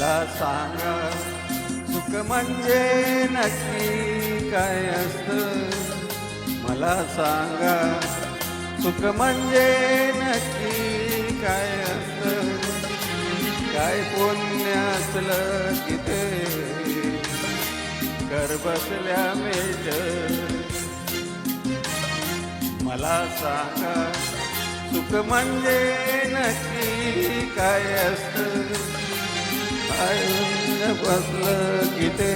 मला सांगा सुख म्हणजे नक्की काय असतं. मला सांगा सुख म्हणजे नक्की काय असतं. काय पुण्य असलं की ते घर बसल्या मिळतं. मला सांगा सुख म्हणजे नक्की काय असतं. काय बसलं की ते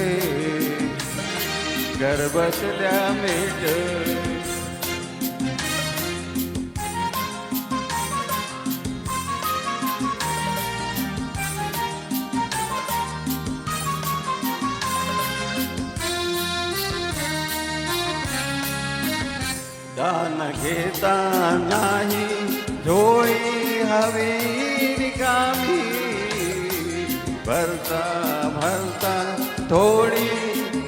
घर बसल्या मिळतं. दान घेता नाही झोळी हवी रिकामी. भरता भरता थोडी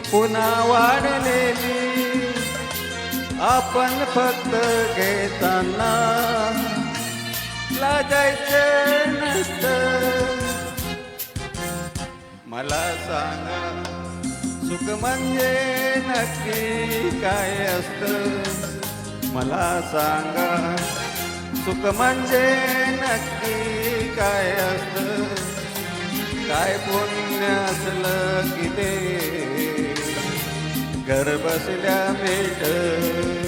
पुन्हा वाढलेली. आपण फक्त घेताना लाजायचं नसतं. मला सांगा सुख म्हणजे नक्की काय असतं. मला सांगा सुख म्हणजे नक्की काय असतं. काय पुण्य असलं की ते घर बसल्या मिळतं.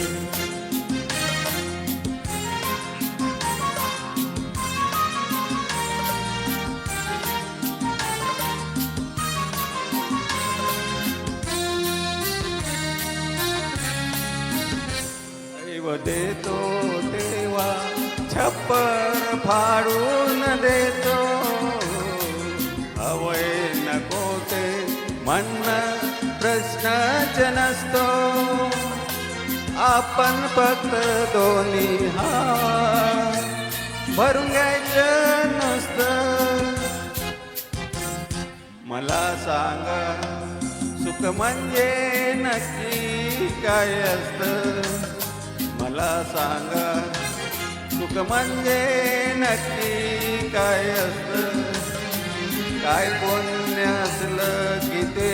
देतो तेव्हा छप्पर फाडून देतो. हवय नको ते म्हणणं प्रश्नच नसतो. आपण फक्त दोन्ही हात भरून घ्यायचं नसतं. मला सांगा सुख म्हणजे नक्की काय असतं. मला सांगा सुख म्हणजे नक्की काय असतं. काय पुण्य असलं की ते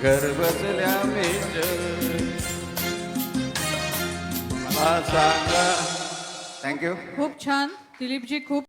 घर बसल्या मिळतं. मला सांगा. थँक्यू. खूप छान दिलीपजी, खूप